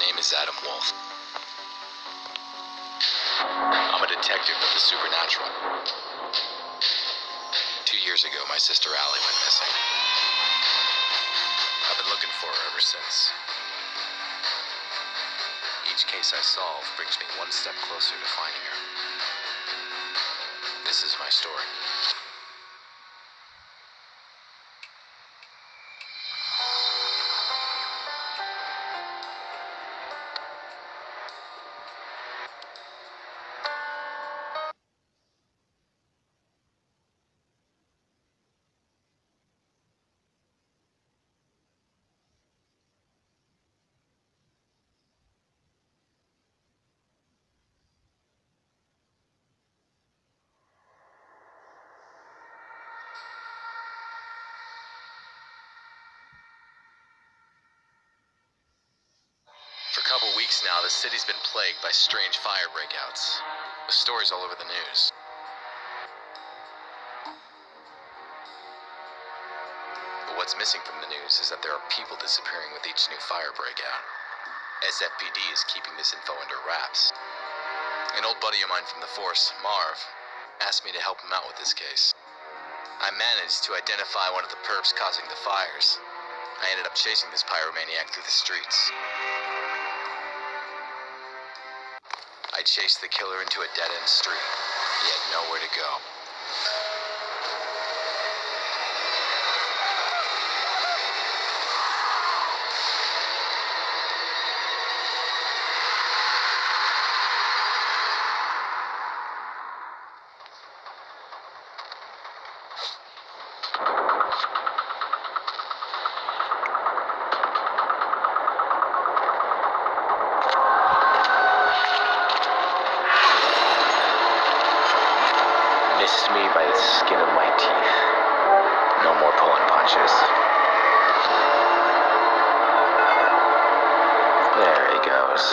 name is Adam Wolfe. I'm a detective of the supernatural. 2 years ago, my sister Allie went missing. I've been looking for her ever since. Each case I solve brings me one step closer to finding her. This is my story. For a couple weeks now, the city's been plagued by strange fire breakouts, with stories all over the news. But what's missing from the news is that there are people disappearing with each new fire breakout. SFPD is keeping this info under wraps. An old buddy of mine from the force, Marv, asked me to help him out with this case. I managed to identify one of the perps causing the fires. I ended up chasing this pyromaniac through the streets. I chased the killer into a dead-end street. He had nowhere to go. Missed me by the skin of my teeth. No more pulling punches. There he goes.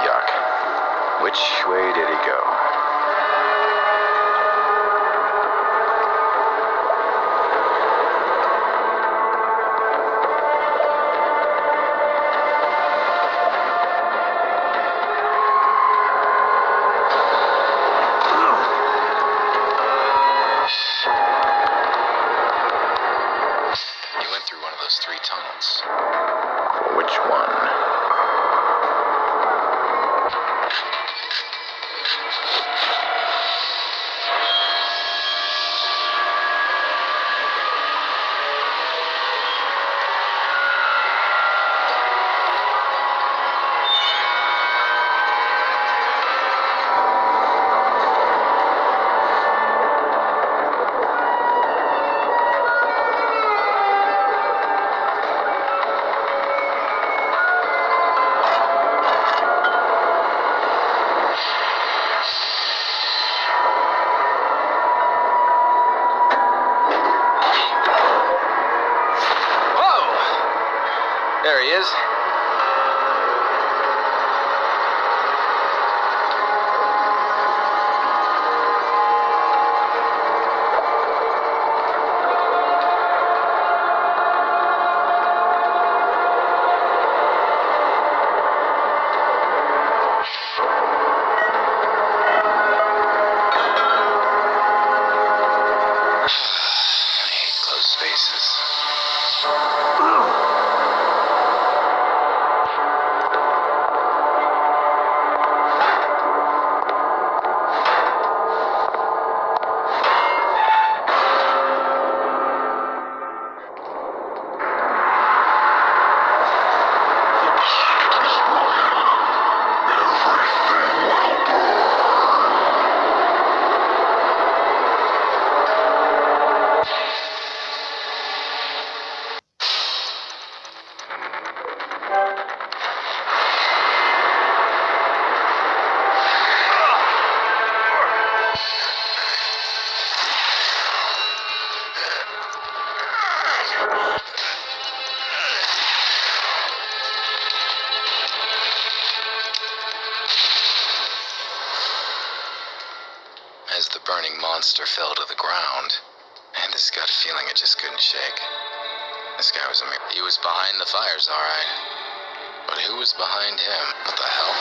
Yuck. Which way did he go? Through one of those 3 tunnels. Which one? There he is. I hate closed spaces. As the burning monster fell to the ground, this gut feeling I just couldn't shake. This guy was he was behind the fires, all right. But who was behind him? What the hell?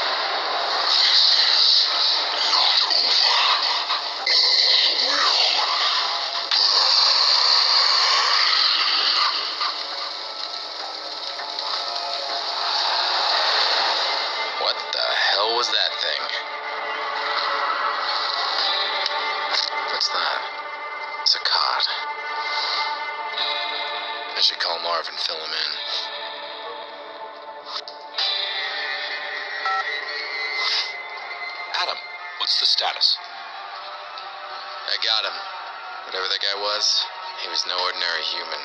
What the hell was that thing? What's that? It's a cot. I should call Marv and fill him in. Adam, what's the status? I got him. Whatever that guy was, he was no ordinary human.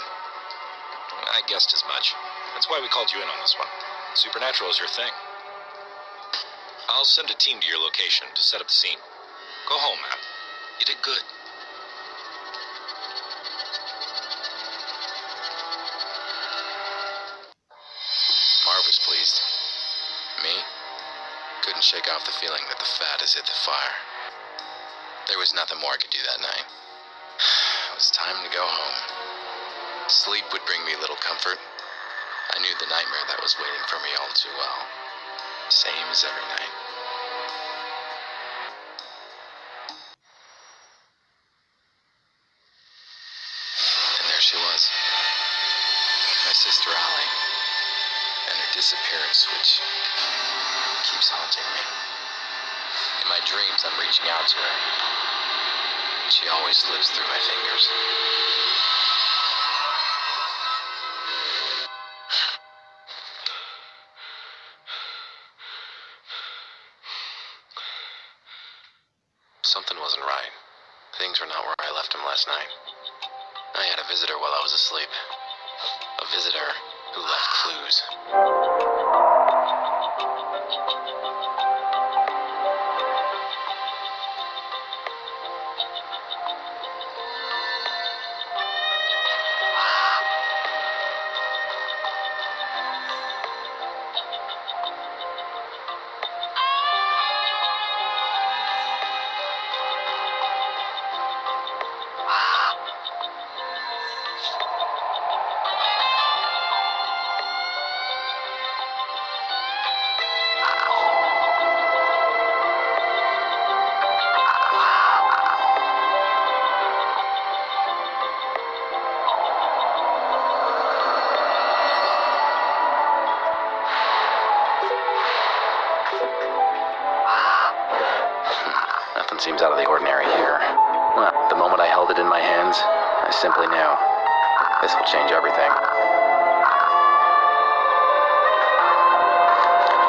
I guessed as much. That's why we called you in on this one. Supernatural is your thing. I'll send a team to your location to set up the scene. Go home, man. You did good. Marv was pleased. Me? Couldn't shake off the feeling that the fat has hit the fire. There was nothing more I could do that night. It was time to go home. Sleep would bring me little comfort. I knew the nightmare that was waiting for me all too well. Same as every night. And there she was. My sister Allie. And her disappearance, which keeps haunting me. In my dreams, I'm reaching out to her. She always slips through my fingers. Something wasn't right. Things were not where I left them last night. I had a visitor while I was asleep. A visitor who left clues. Nothing seems out of the ordinary here. Well, the moment I held it in my hands, I simply knew this will change everything.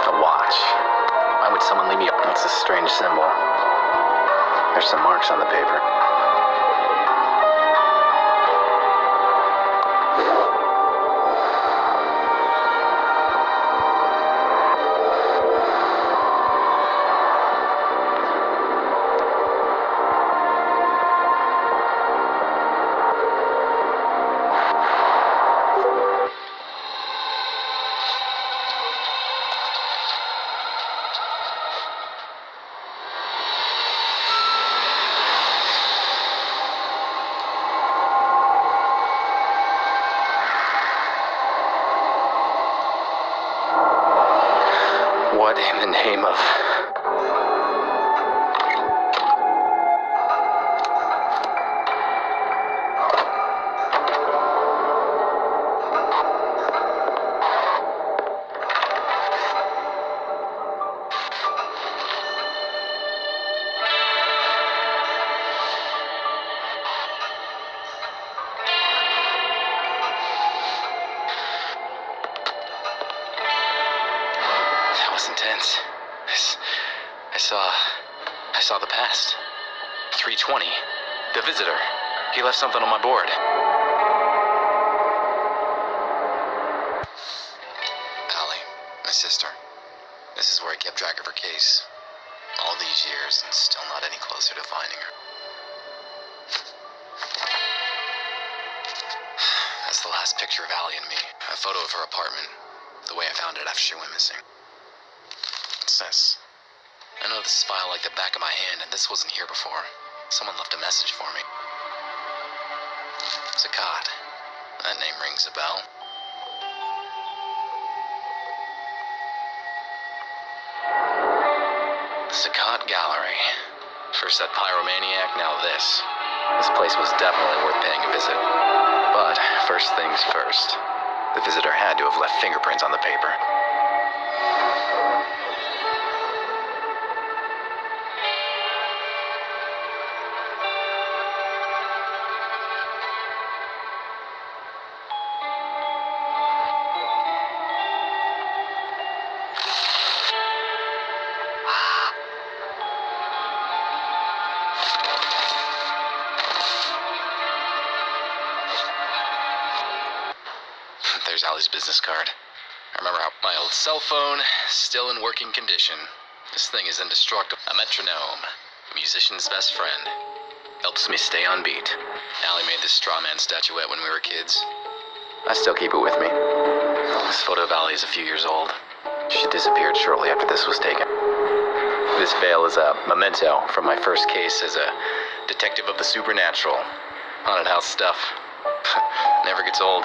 A watch. Why would someone leave me? It's a strange symbol. There's some marks on the paper. What in the name of... That was intense. I saw the past. 320. The visitor. He left something on my board. Allie, my sister. This is where I kept track of her case. All these years and still not any closer to finding her. That's the last picture of Allie and me. A photo of her apartment. The way I found it after she went missing. What's this? I know this file like the back of my hand, and this wasn't here before. Someone left a message for me. Sakat. That name rings a bell. Sakat Gallery. First that pyromaniac, now this. This place was definitely worth paying a visit. But first things first. The visitor had to have left fingerprints on the paper. There's Ali's business card. I remember how my old cell phone, still in working condition. This thing is indestructible. A metronome, a musician's best friend. Helps me stay on beat. Ali made this straw man statuette when we were kids. I still keep it with me. This photo of Ali is a few years old. She disappeared shortly after this was taken. This veil is a memento from my first case as a detective of the supernatural. Haunted house stuff. Never gets old.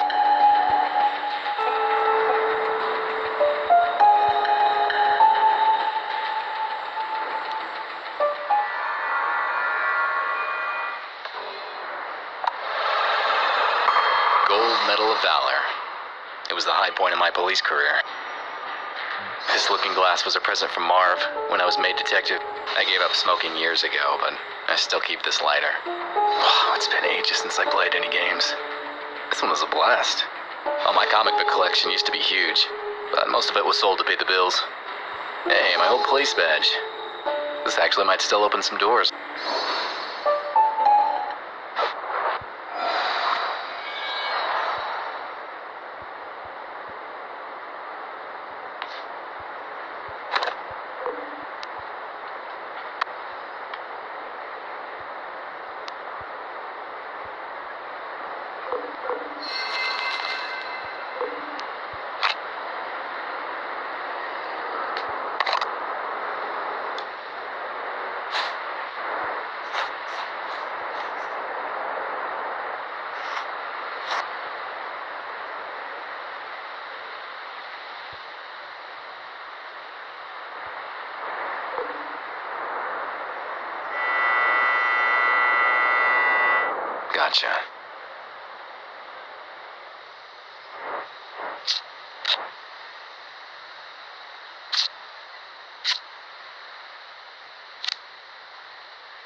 Gold Medal of Valor. It was the high point of my police career. This looking glass was a present from Marv when I was made detective. I gave up smoking years ago, but I still keep this lighter. Wow, it's been ages since I played any games. This one was a blast. Well, my comic book collection used to be huge, but most of it was sold to pay the bills. Hey, my old police badge. This actually might still open some doors. Gotcha.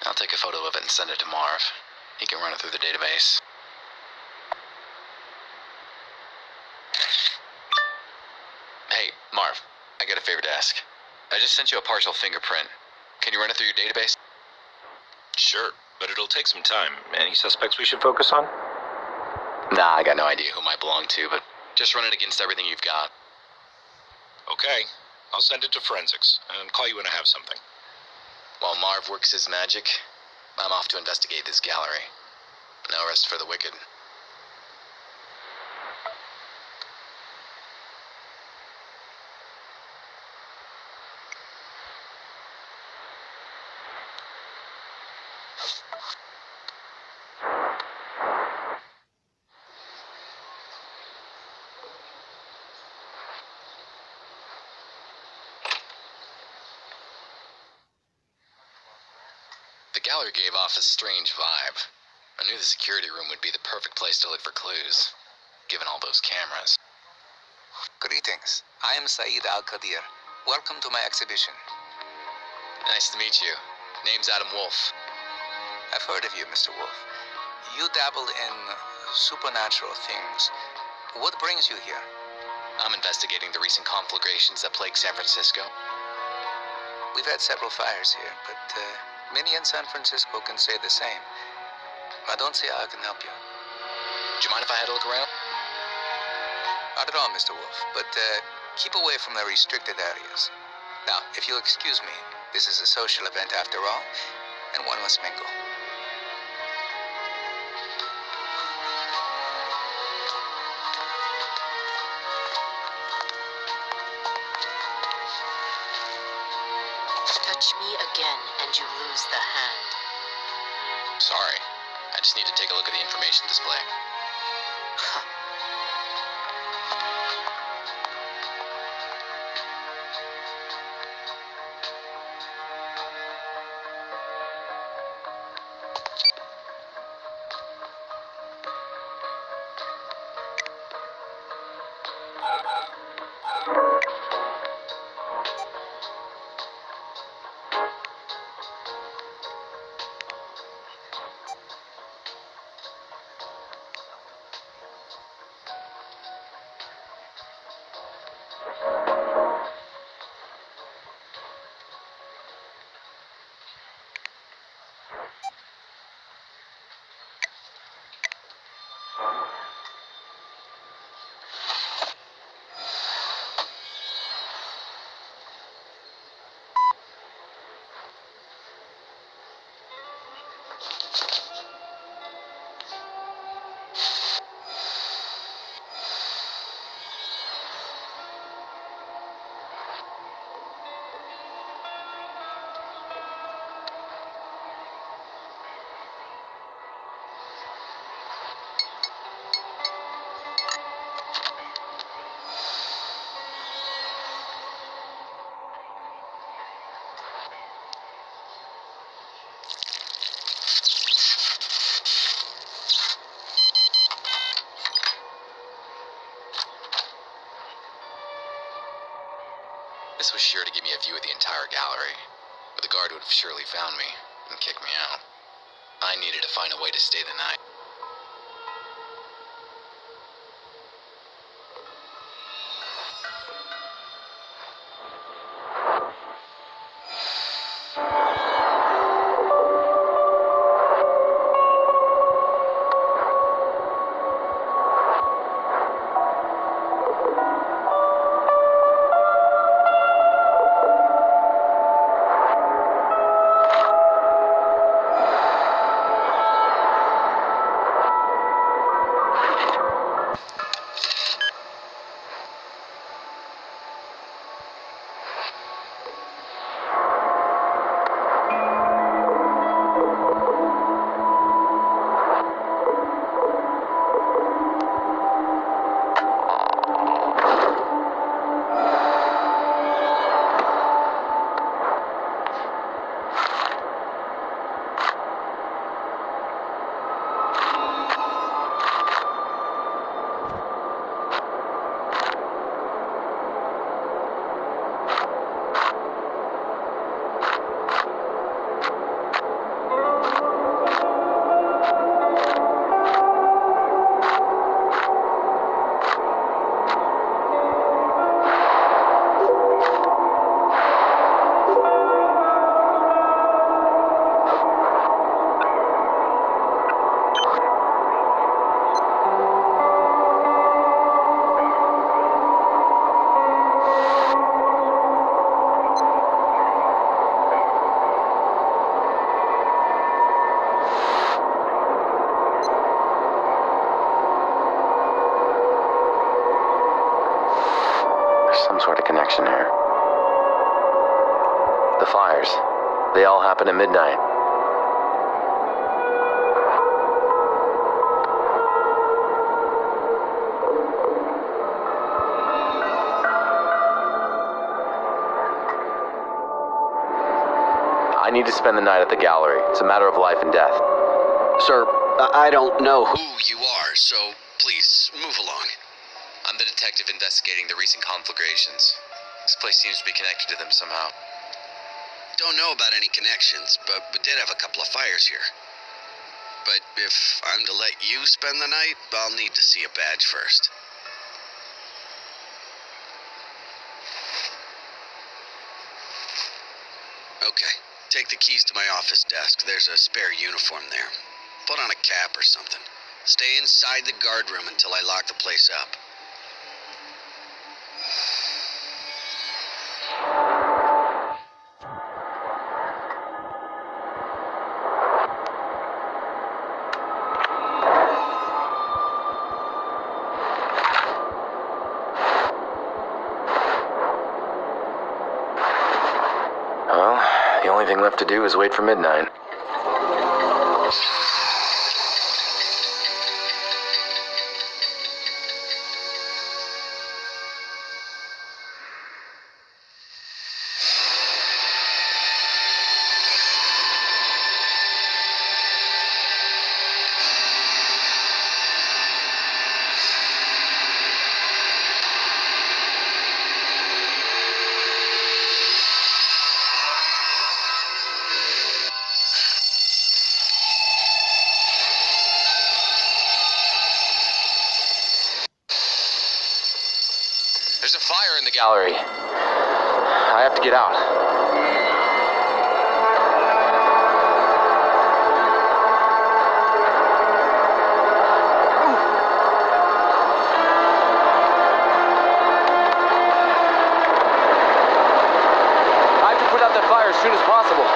I'll take a photo of it and send it to Marv. He can run it through the database. Hey, Marv, I got a favor to ask. I just sent you a partial fingerprint. Can you run it through your database? Sure, but it'll take some time. Any suspects we should focus on? Nah, I got no idea who it might belong to, but just run it against everything you've got. Okay, I'll send it to forensics and call you when I have something. While Marv works his magic, I'm off to investigate this gallery. No rest for the wicked. The gallery gave off a strange vibe. I knew the security room would be the perfect place to look for clues, given all those cameras. Greetings. I am Saeed Al-Qadir. Welcome to my exhibition. Nice to meet you. Name's Adam Wolfe. I've heard of you, Mr. Wolfe. You dabbled in supernatural things. What brings you here? I'm investigating the recent conflagrations that plague San Francisco. We've had several fires here, but many in San Francisco can say the same. I don't see how I can help you. Do you mind if I had a look around? Not at all, Mr. Wolfe, but keep away from the restricted areas. Now, if you'll excuse me, this is a social event after all, and one must mingle. Touch me again, and you lose the hand. Sorry. I just need to take a look at the information display. This was sure to give me a view of the entire gallery, but the guard would have surely found me and kicked me out. I needed to find a way to stay the night. Sort of connection here. The fires, they all happen at midnight. I need to spend the night at the gallery. It's a matter of life and death. Sir, I don't know who... You are, so please, move along. I'm the detective investigating the recent conflagrations. This place seems to be connected to them somehow. Don't know about any connections, but we did have a couple of fires here. But if I'm to let you spend the night, I'll need to see a badge first. Okay, take the keys to my office desk. There's a spare uniform there. Put on a cap or something. Stay inside the guard room until I lock the place up. Well, the only thing left to do is wait for midnight. There's a fire in the gallery. I have to get out. I have to put out that fire as soon as possible.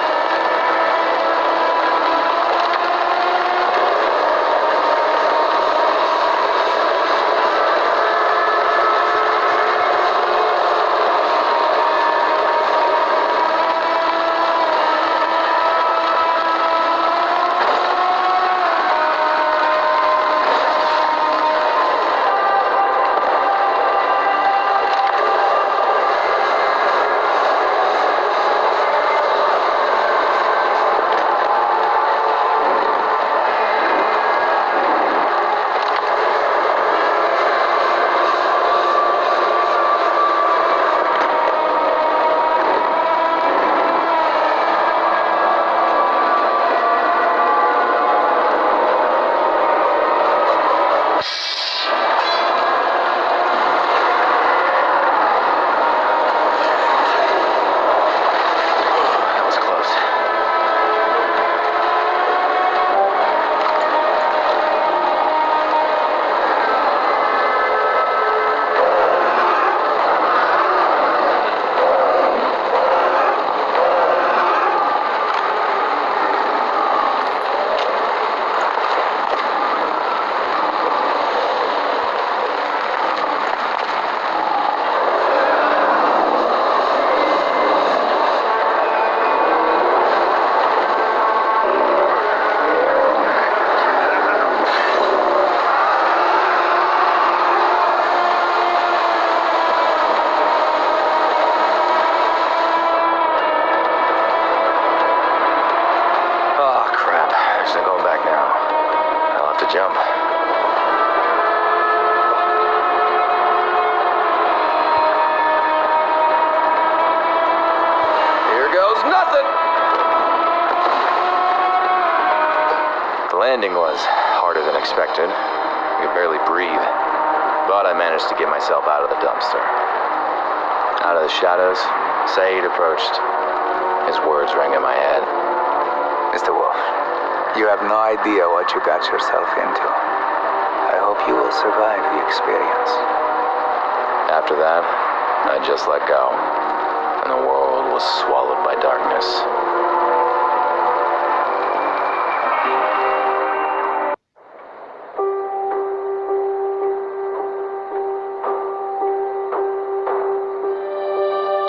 expected. I could barely breathe. But I managed to get myself out of the dumpster. Out of the shadows, Saeed approached. His words rang in my head. Mr. Wolfe, you have no idea what you got yourself into. I hope you will survive the experience. After that, I just let go, and the world was swallowed by darkness.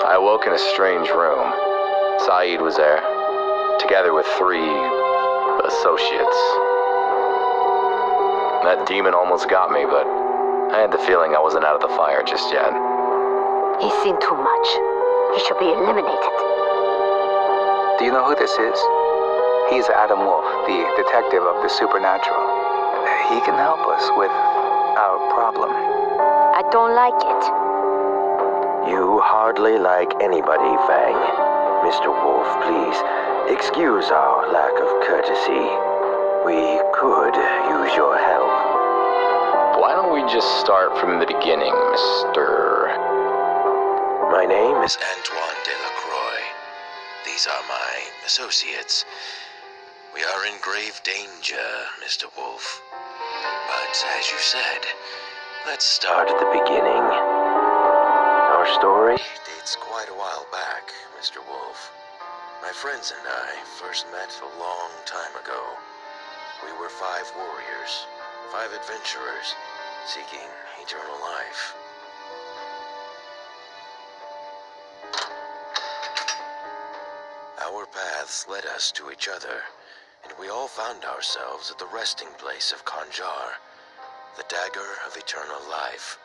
I awoke in a strange room. Saeed was there, together with 3 associates. That demon almost got me, but I had the feeling I wasn't out of the fire just yet. He's seen too much. He should be eliminated. Do you know who this is? He's Adam Wolfe, the detective of the supernatural. He can help us with our problem. I don't like it. You hardly like anybody, Fang. Mr. Wolfe, please, excuse our lack of courtesy. We could use your help. Why don't we just start from the beginning, Mr. My name is... Antoine Delacroix. These are my associates. We are in grave danger, Mr. Wolfe. But as you said, let's start Start at the beginning. Our story? It dates quite a while back, Mr. Wolfe. My friends and I first met a long time ago. We were 5 warriors, 5 adventurers, seeking eternal life. Our paths led us to each other, and we all found ourselves at the resting place of Kanjar, the dagger of eternal life.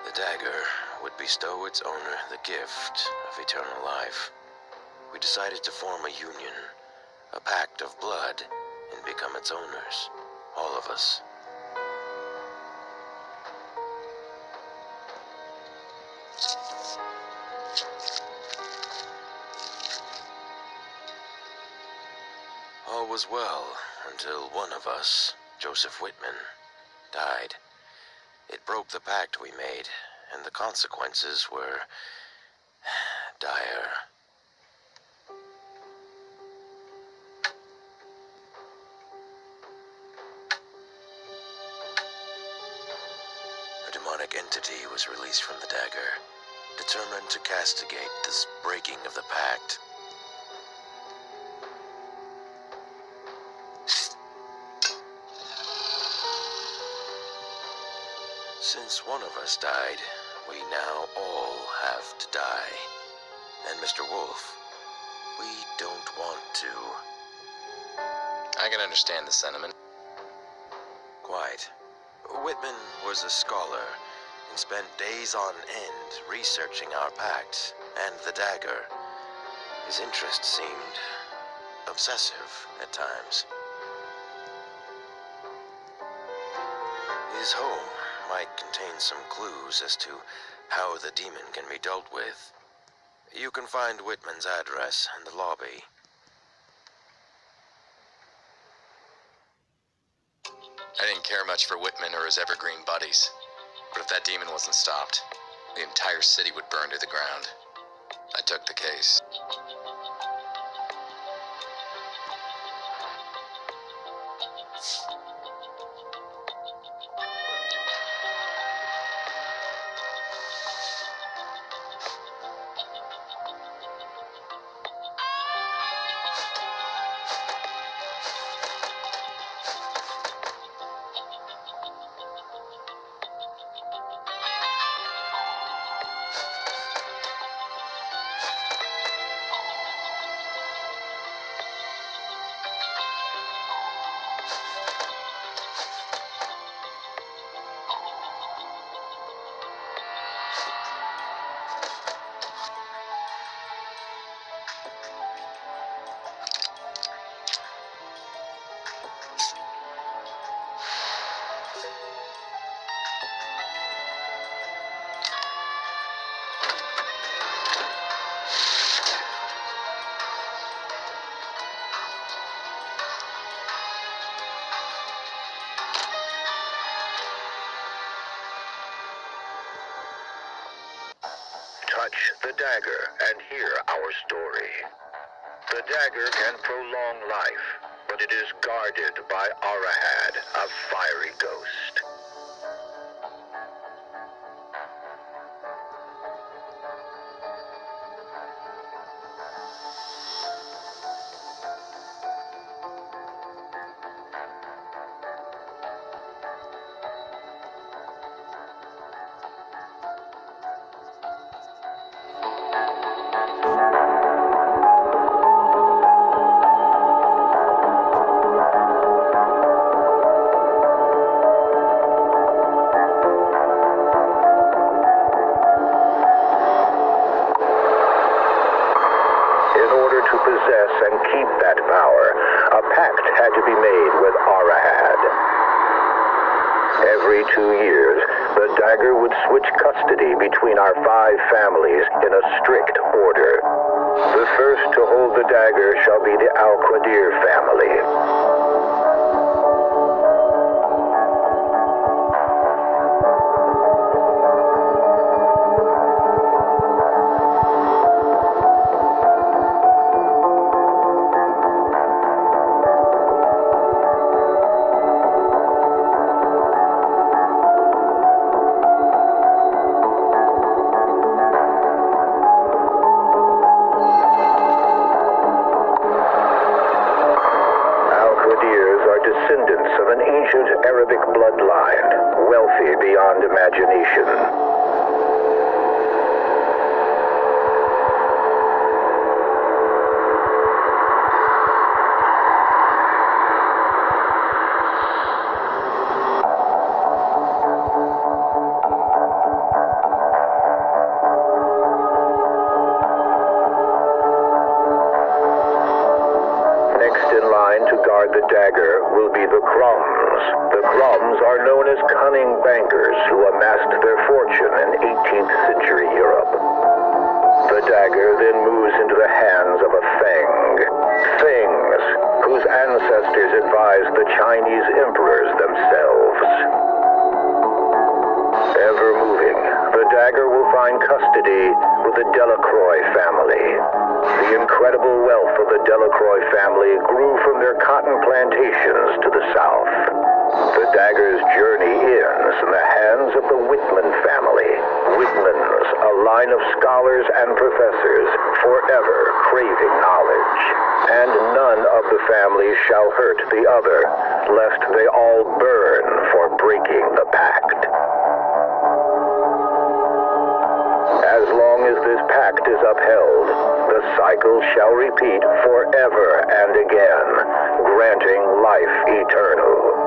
The dagger would bestow its owner the gift of eternal life. We decided to form a union, a pact of blood, and become its owners, all of us. All was well until one of us, Joseph Whitman, died. It broke the pact we made, and the consequences were dire. A demonic entity was released from the dagger, determined to castigate this breaking of the pact. Since one of us died, we now all have to die. And Mr. Wolfe, we don't want to. I can understand the sentiment. Quite. Whitman was a scholar and spent days on end researching our pact and the dagger. His interest seemed obsessive at times. His home might contain some clues as to how the demon can be dealt with. You can find Whitman's address in the lobby. I didn't care much for Whitman or his evergreen buddies, but if that demon wasn't stopped, the entire city would burn to the ground. I took the case. dagger and hear our story. The dagger can prolong life, but it is guarded by Arahad, a fiery ghost. Possess and keep that power, a pact had to be made with Arahad. Every 2 years, the dagger would switch custody between our 5 families in a strict order. The first to hold the dagger shall be the Al-Qadir family. Descendants of an ancient Arabic bloodline, wealthy beyond imagination. To guard the dagger will be the Krums. The Krums are known as cunning bankers who amassed their fortune in 18th century Europe. The dagger then moves into the hands of a Feng. Fengs, whose ancestors advised the Chinese emperors themselves. Ever moving, the dagger will find custody with the Delacroix family. The incredible wealth of the Delacroix family grew from their cotton plantations to the south. The dagger's journey ends in the hands of the Whitman family. Whitmans, a line of scholars and professors, forever craving knowledge. And none of the families shall hurt the other, lest they all burn for breaking the pact. As long as this pact is upheld, the cycle shall repeat forever and again, granting life eternal.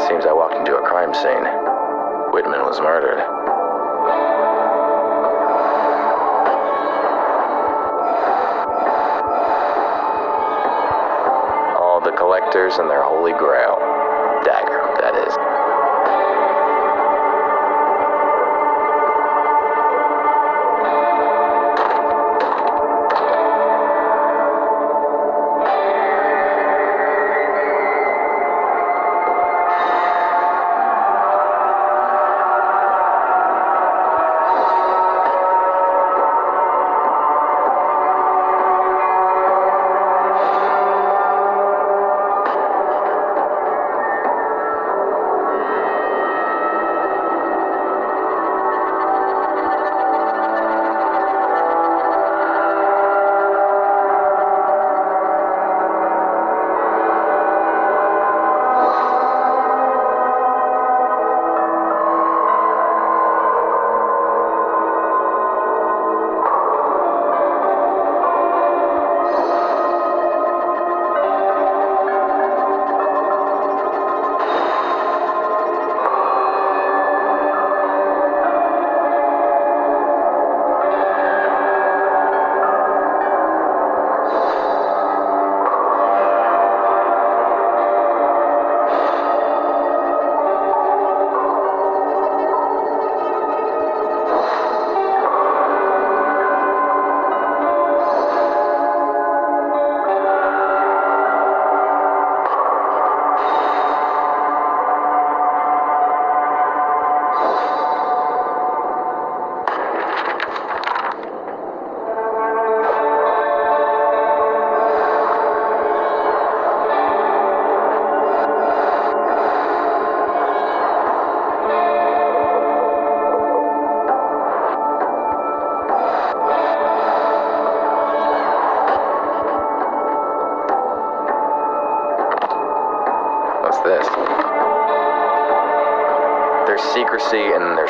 Seems I walked into a crime scene. Whitman was murdered. All the collectors and their holy grail. Dagger, that is.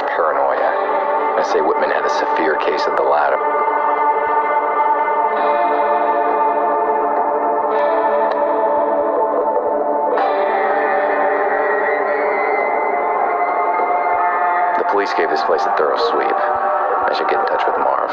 paranoia. I say Whitman had a severe case of the latter. The police gave this place a thorough sweep. I should get in touch with Marv.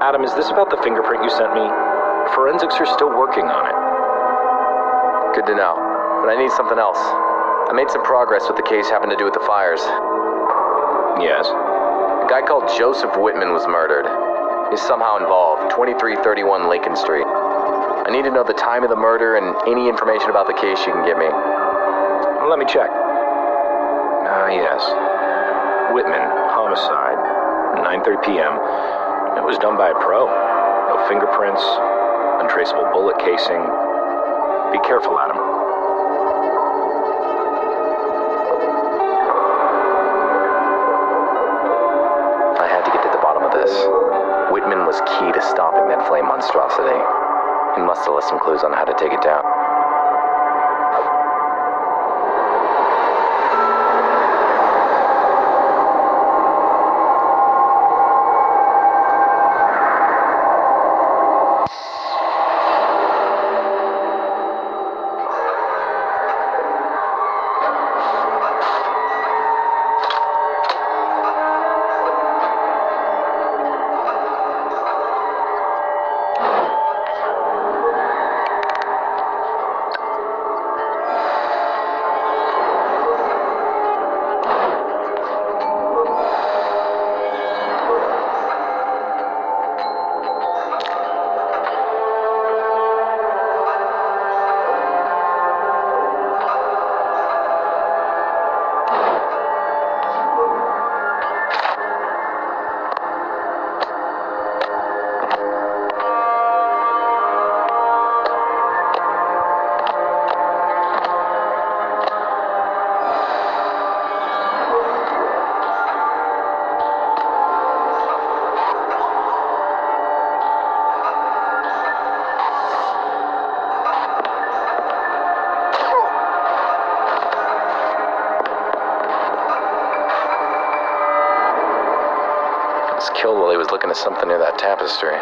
Adam, is this about the fingerprint you sent me? Forensics are still working on it. Good to know. But I need something else. I made some progress with the case having to do with the fires. Yes? A guy called Joseph Whitman was murdered. He's somehow involved. 2331 Lincoln Street. I need to know the time of the murder and any information about the case you can give me. Let me check. Yes. Whitman, homicide. 9:30 p.m. It was done by a pro. No fingerprints, untraceable bullet casing. Be careful, Adam. I had to get to the bottom of this. Whitman was key to stopping that flame monstrosity. He must have left some clues on how to take it down. Killed while he was looking at something near that tapestry.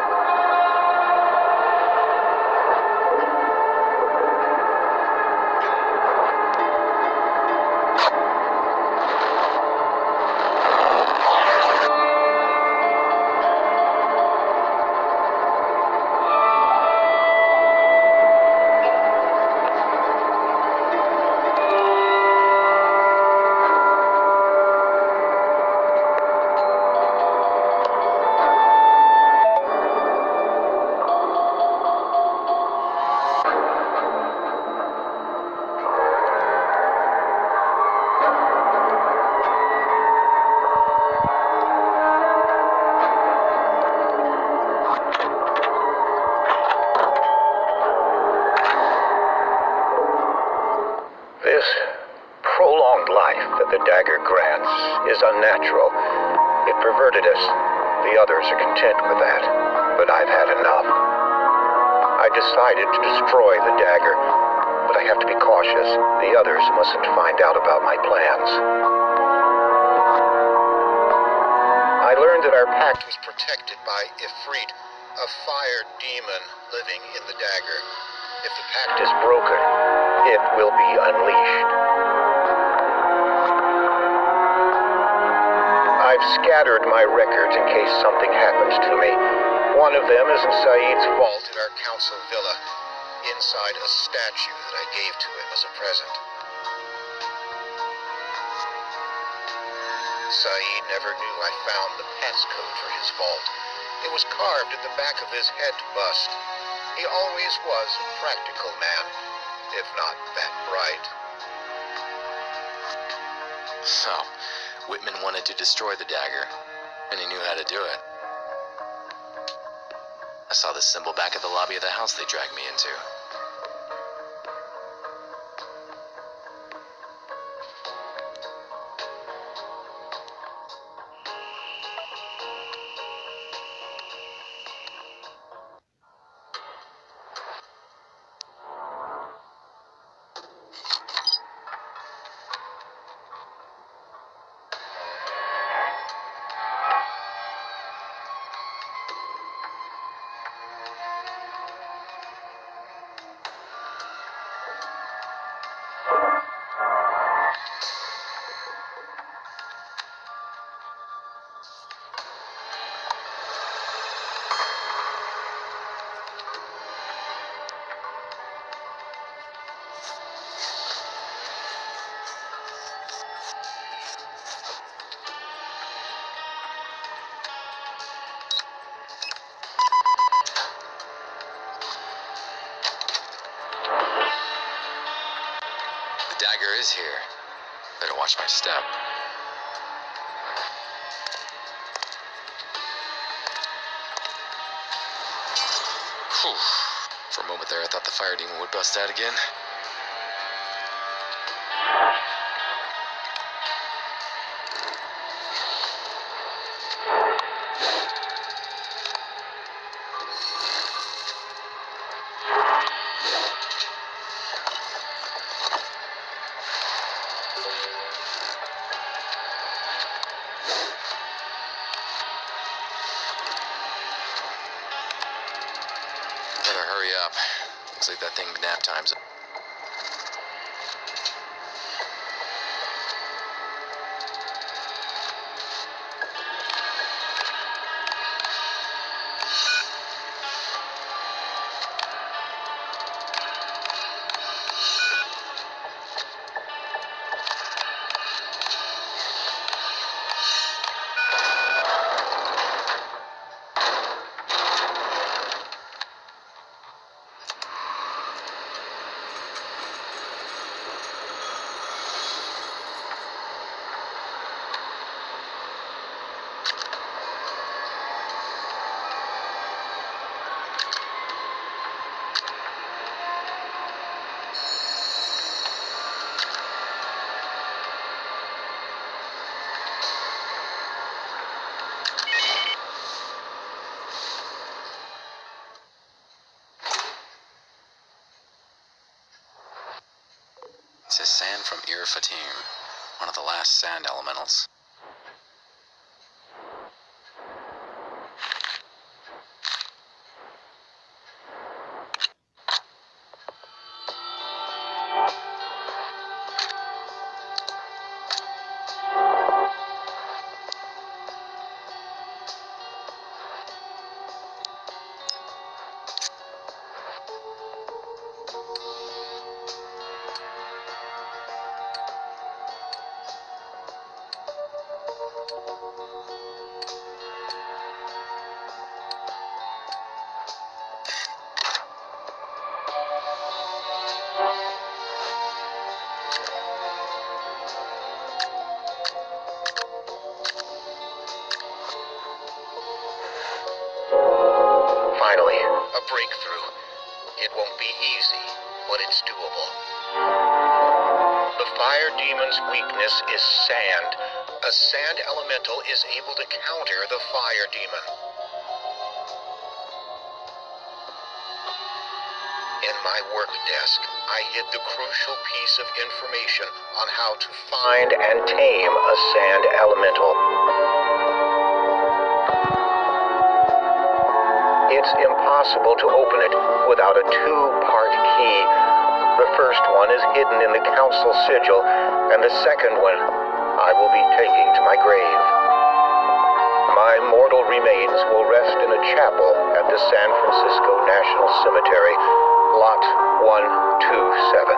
This prolonged life that the dagger grants is unnatural. It perverted us. The others are content with that. But I've had enough. I decided to destroy the dagger, but I have to be cautious. The others mustn't find out about my plans. I learned that our pact was protected by Ifrit, a fire demon living in the dagger. If the pact is broken, it will be unleashed. I've scattered my records in case something happens to me. One of them is in Saeed's vault at our council villa, inside a statue that I gave to him as a present. Saeed never knew I found the passcode for his vault. It was carved at the back of his head bust. He always was a practical man, if not that bright. So, Whitman wanted to destroy the dagger, and he knew how to do it. I saw the symbol back at the lobby of the house they dragged me into. Dagger is here. Better watch my step. Whew. For a moment there, I thought the fire demon would bust out again. Better hurry up. Looks like that thing nap time's up. This is sand from Fatim, one of the last sand elementals. Finally, a breakthrough. It won't be easy, but it's doable. The fire demon's weakness is sand. A sand elemental is able to counter the fire demon. In my work desk, I hid the crucial piece of information on how to find and tame a sand elemental. It's impossible to open it without a two-part key. The first one is hidden in the council sigil, and the second one I will be taking to my grave. My mortal remains will rest in a chapel at the San Francisco National Cemetery, Lot 127.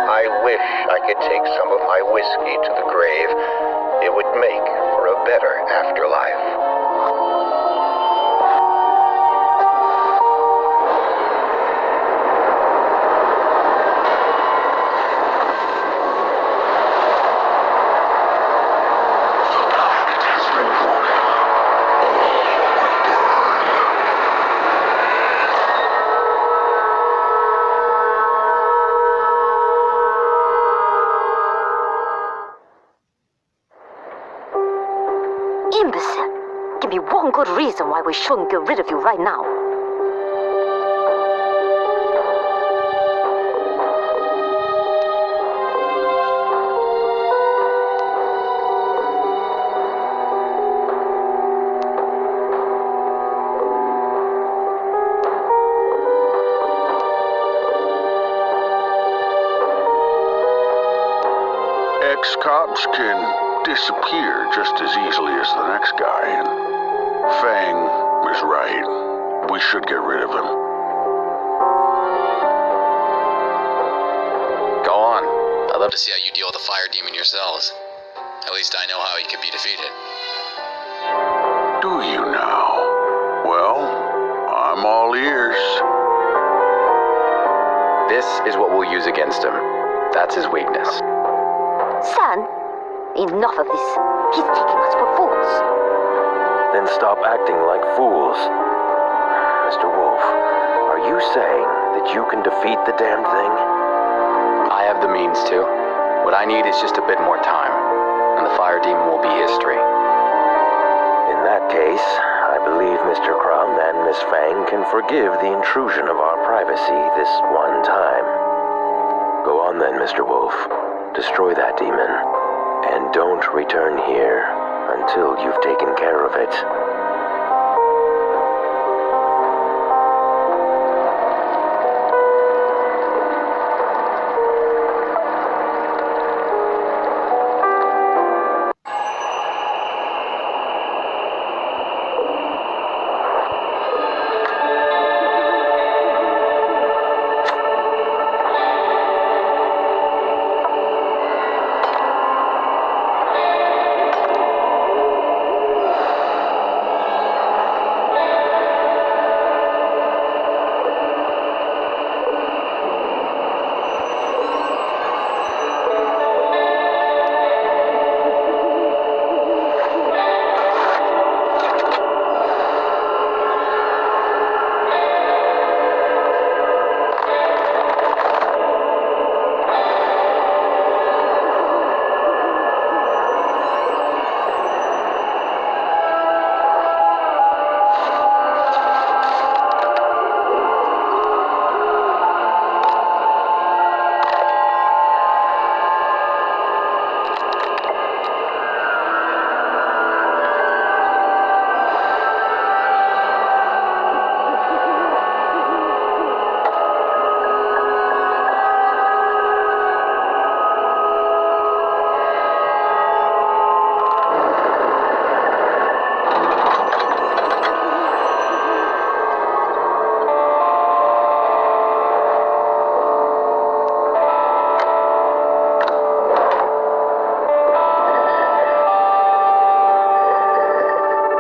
I wish I could take some of my whiskey to the grave. It would make for a better afterlife. Imbecile! Give me one good reason why we shouldn't get rid of you right now. Ex-cops can disappear just as easily as the next guy, and Fang was right. We should get rid of him. Go on. I'd love to see how you deal with the fire demon yourselves. At least I know how he can be defeated. Do you now? Well, I'm all ears. This is what we'll use against him. That's his weakness. Son, enough of this. He's taking us for fools. Then stop acting like fools. Mr. Wolfe, are you saying that you can defeat the damned thing? I have the means to. What I need is just a bit more time, and the fire demon will be history. In that case, I believe Mr. Crumb and Miss Fang can forgive the intrusion of our privacy this one time. Go on then, Mr. Wolfe. Destroy that demon, and don't return here until you've taken care of it.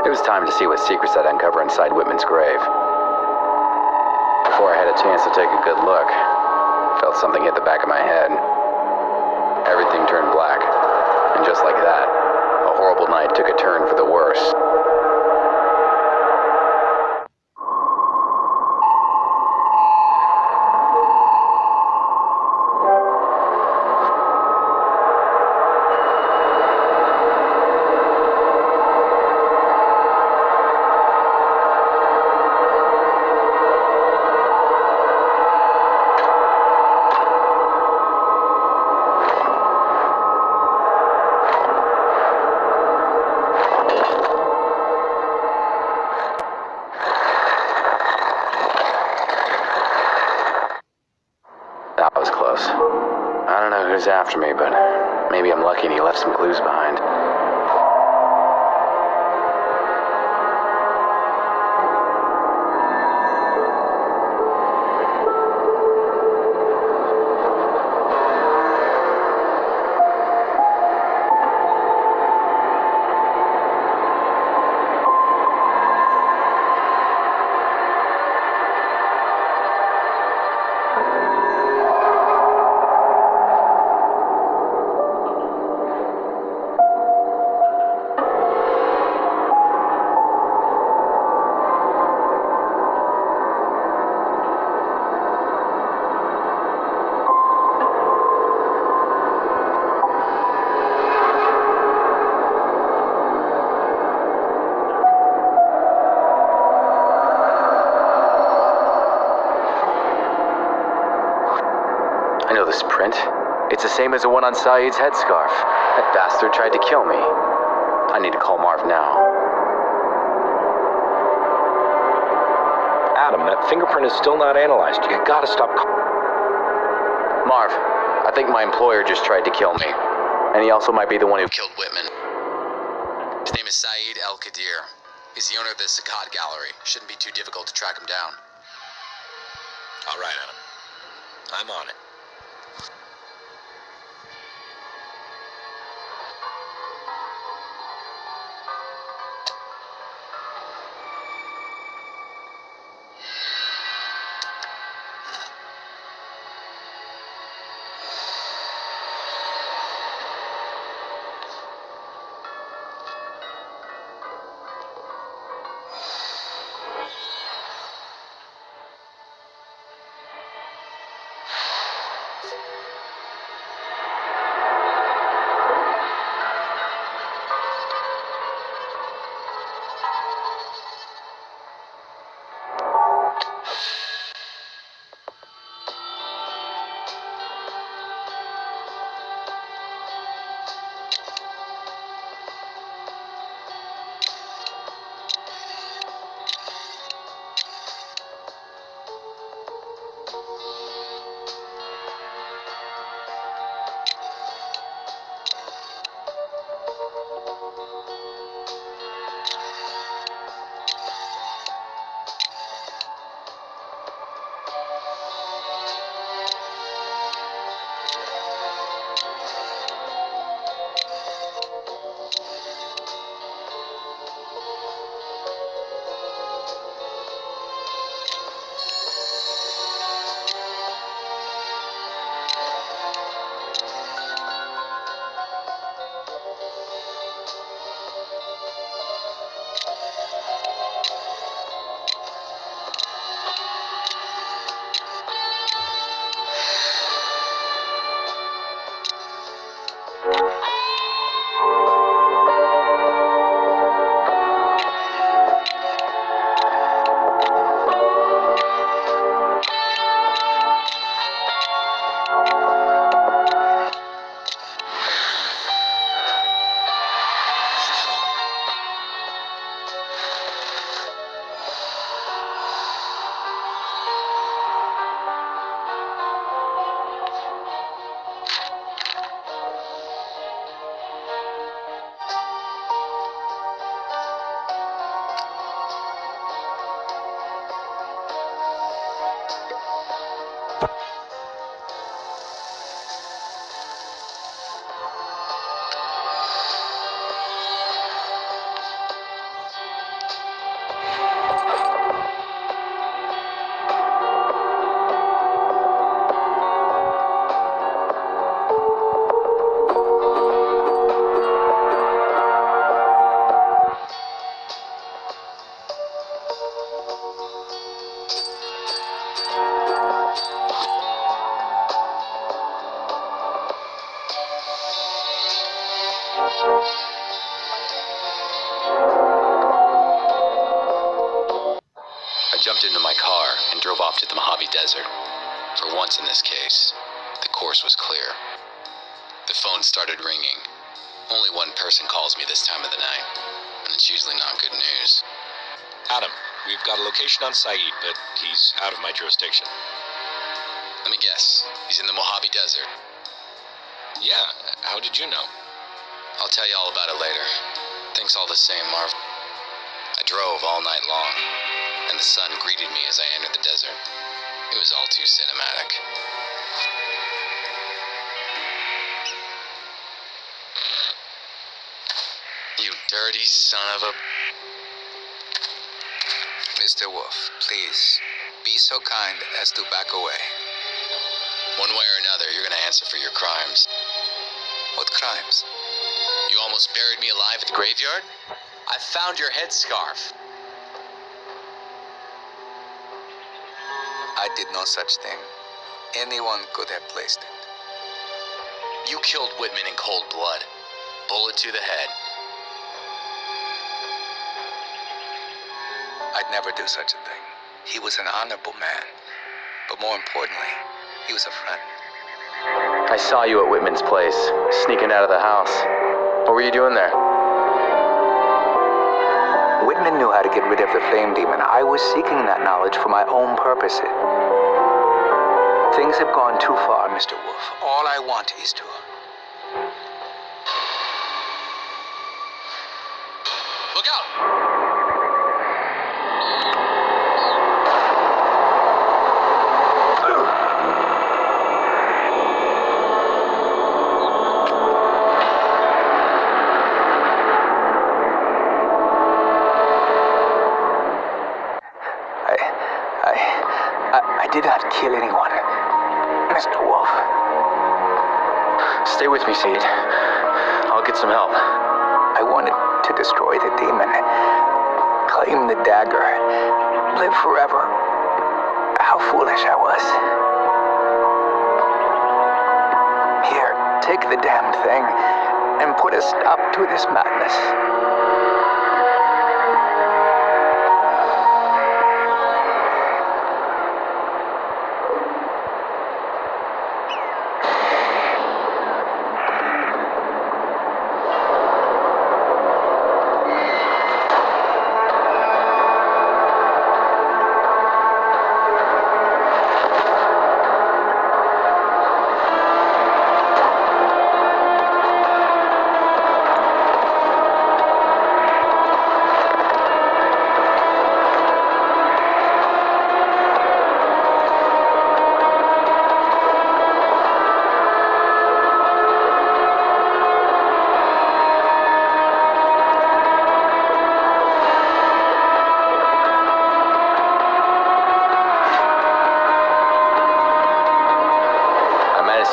It was time to see what secrets I'd uncover inside Whitman's grave. Before I had a chance to take a good look, I felt something hit the back of my head. Everything turned black, and just like that, a horrible night took a turn for the worse. That was close. I don't know who's after me, but maybe I'm lucky and he left some clues behind. I know this print. It's the same as the one on Saeed's headscarf. That bastard tried to kill me. I need to call Marv now. Adam, that fingerprint is still not analyzed. You gotta stop. Marv, I think my employer just tried to kill me. And he also might be the one who Killed Whitman. His name is Saeed El-Qadir. He's the owner of the Sakat Gallery. Shouldn't be too difficult to track him down. All right, Adam. I'm on it. I jumped into my car and drove off to the Mojave Desert. For once in this case, the course was clear. The phone started ringing. Only one person calls me this time of the night, and it's usually not good news. Adam, we've got a location on Saeed, but he's out of my jurisdiction. Let me guess, he's in the Mojave Desert. Yeah, how did you know? I'll tell you all about it later. Thanks all the same, Marv. I drove all night long, and the sun greeted me as I entered the desert. It was all too cinematic. You dirty son of a... Mr. Wolfe, please, be so kind as to back away. One way or another, you're gonna answer for your crimes. What crimes? You almost buried me alive at the graveyard? I found your headscarf. I did no such thing. Anyone could have placed it. You killed Whitman in cold blood. Bullet to the head. I'd never do such a thing. He was an honorable man. But more importantly, he was a friend. I saw you at Whitman's place, sneaking out of the house. What were you doing there? Whitman knew how to get rid of the flame demon. I was seeking that knowledge for my own purposes. Things have gone too far, Mr. Wolfe. All I want is to... Look out! I did not kill anyone, Mr. Wolfe. Stay with me, Saeed. I'll get some help. I wanted to destroy the demon, claim the dagger, live forever. How foolish I was. the damned thing and put a stop to this madness.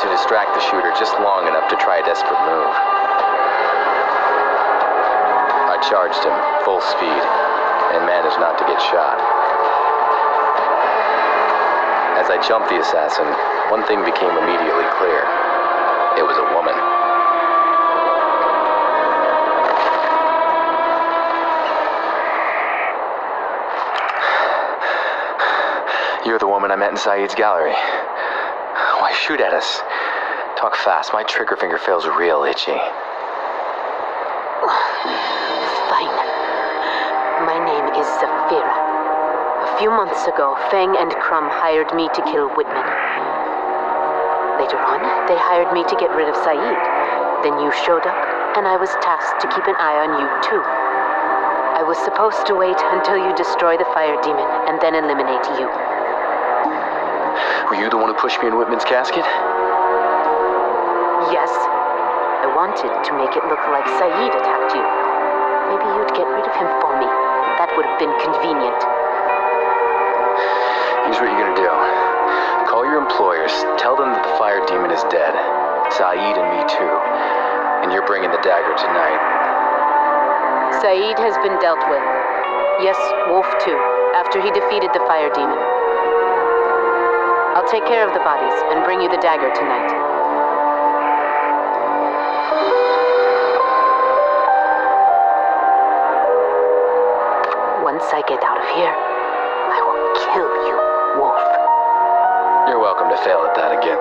To distract the shooter just long enough to try a desperate move. I charged him, full speed, and managed not to get shot. As I jumped the assassin, one thing became immediately clear. It was a woman. You're the woman I met in Saeed's gallery. Why shoot at us? Talk fast. My trigger finger feels real itchy. Fine. My name is Zafira. A few months ago, Feng and Crumb hired me to kill Whitman. Later on, they hired me to get rid of Saeed. Then you showed up, and I was tasked to keep an eye on you, too. I was supposed to wait until you destroy the fire demon, and then eliminate you. Were you the one who pushed me in Whitman's casket? Yes. I wanted to make it look like Saeed attacked you. Maybe you'd get rid of him for me. That would have been convenient. Here's what you're gonna do. Call your employers, tell them that the fire demon is dead. Saeed and me too. And you're bringing the dagger tonight. Saeed has been dealt with. Yes, Wolfe too, after he defeated the fire demon. I'll take care of the bodies and bring you the dagger tonight. Once I get out of here, I will kill you, Wolfe. You're welcome to fail at that again.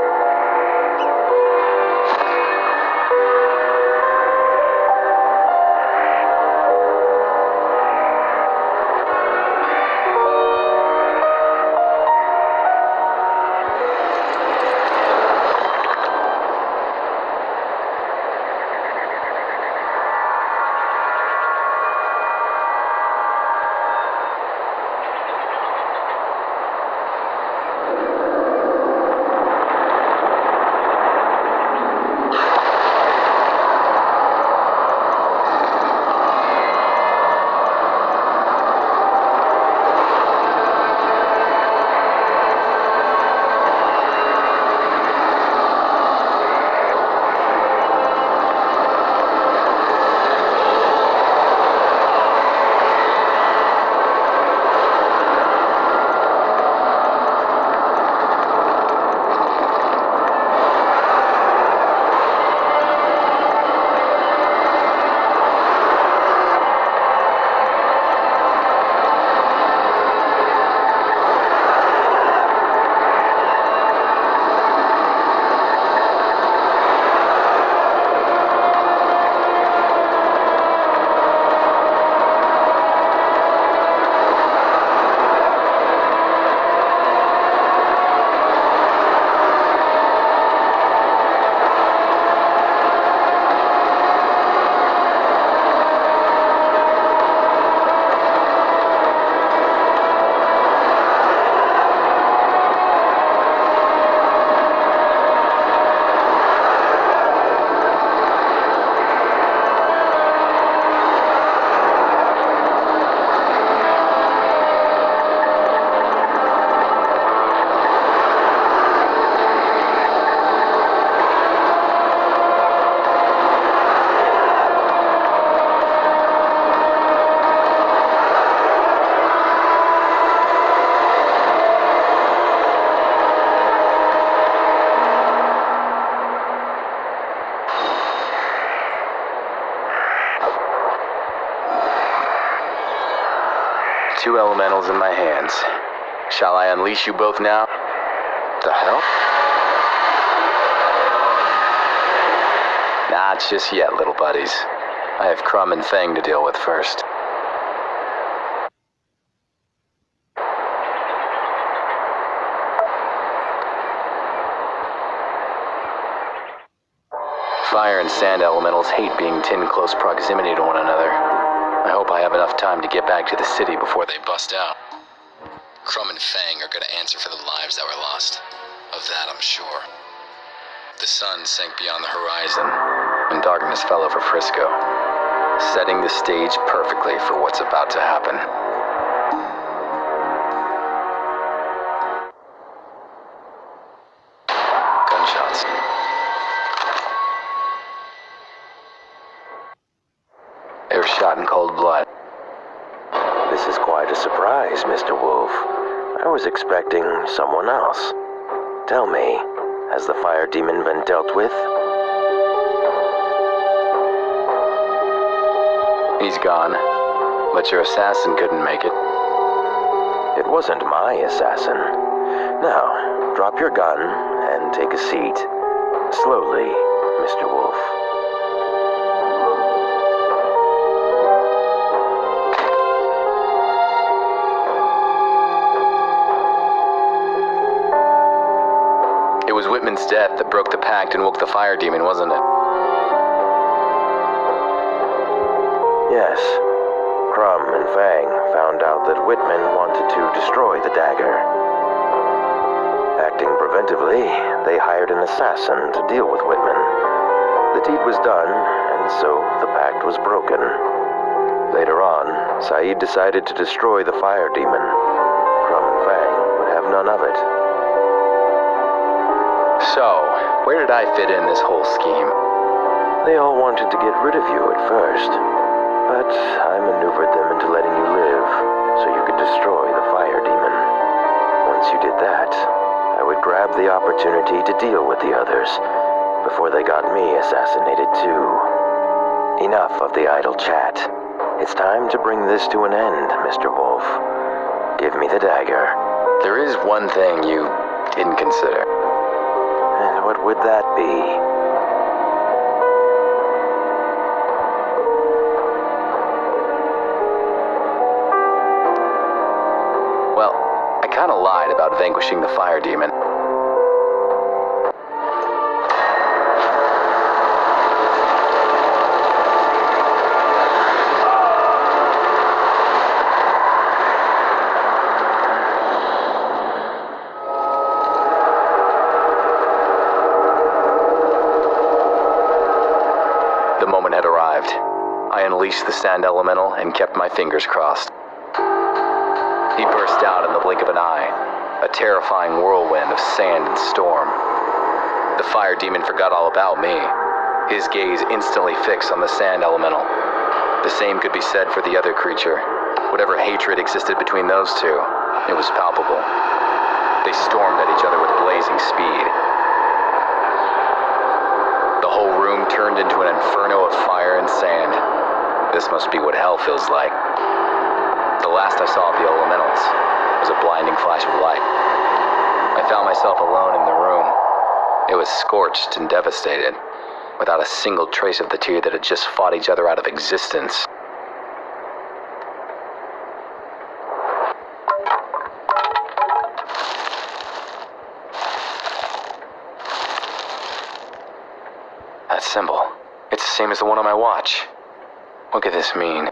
elementals in my hands. Shall I unleash you both now? The hell? Not just yet, little buddies. I have Crumb and Fang to deal with first. Fire and sand elementals hate being in close proximity to one another. I hope I have enough time to get back to the city before they bust out. Crumb and Fang are gonna answer for the lives that were lost. Of that, I'm sure. The sun sank beyond the horizon, And darkness fell over Frisco, setting the stage perfectly for what's about to happen. Gunshots. They were shot in cold blood. This is quite a surprise, Mr. Wolfe. I was expecting someone else. Tell me, has the fire demon been dealt with? He's gone, but your assassin couldn't make it. It wasn't my assassin. Now, drop your gun and take a seat. Slowly, Mr. Wolfe. It was Whitman's death that broke the pact and woke the fire demon, wasn't it? Yes. Crumb and Fang found out that Whitman wanted to destroy the dagger. Acting preventively, they hired an assassin to deal with Whitman. The deed was done, and so the pact was broken. Later on, Saeed decided to destroy the fire demon. Crumb and Fang would have none of it. So, where did I fit in this whole scheme? They all wanted to get rid of you at first. But I maneuvered them into letting you live, so you could destroy the fire demon. Once you did that, I would grab the opportunity to deal with the others, before they got me assassinated too. Enough of the idle chat. It's time to bring this to an end, Mr. Wolfe. Give me the dagger. There is one thing you didn't consider. And what would that be? Well, I kinda lied about vanquishing the fire demon. The moment had arrived. I unleashed the sand elemental and kept my fingers crossed. He burst out in the blink of an eye, a terrifying whirlwind of sand and storm. The fire demon forgot all about me, his gaze instantly fixed on the sand elemental. The same could be said for the other creature. Whatever hatred existed between those two, it was palpable. They stormed at each other with blazing speed. The whole room turned into an inferno of fire and sand. This must be what hell feels like. The last I saw of the elementals was a blinding flash of light. I found myself alone in the room. It was scorched and devastated, without a single trace of the two that had just fought each other out of existence. That symbol, it's the same as the one on my watch. What could this mean?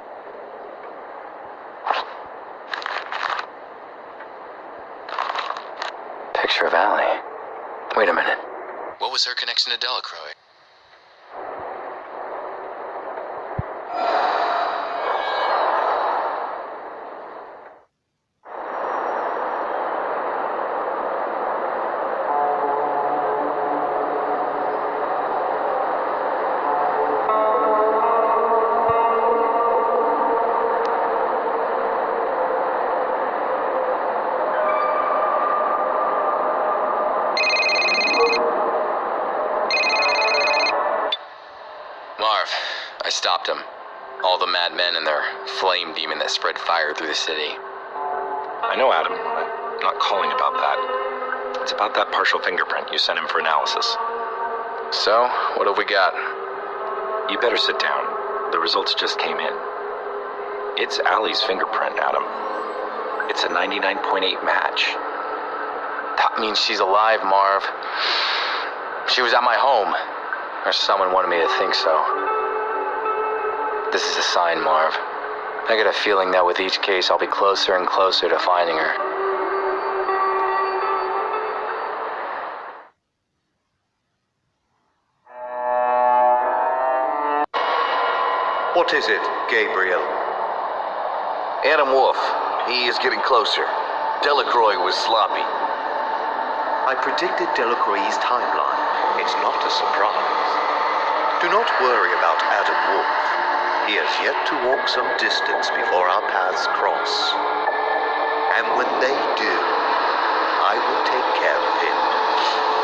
Picture of Allie. Wait a minute. What was her connection to Delacroix? I stopped them. All the madmen and their flame demon that spread fire through the city. know, Adam. I'm not calling about that. It's about that partial fingerprint you sent him for analysis. So, what have we got? You better sit down. The results just came in. It's Allie's fingerprint, Adam. It's a 99.8 match. That means she's alive, Marv. She was at my home. Or someone wanted me to think so. This is a sign, Marv. I get a feeling that with each case, I'll be closer and closer to finding her. What is it, Gabriel? Adam Wolfe. He is getting closer. Delacroix was sloppy. I predicted Delacroix's timeline. It's not a surprise. Do not worry about Adam Wolfe. He has yet to walk some distance before our paths cross. And when they do, I will take care of him.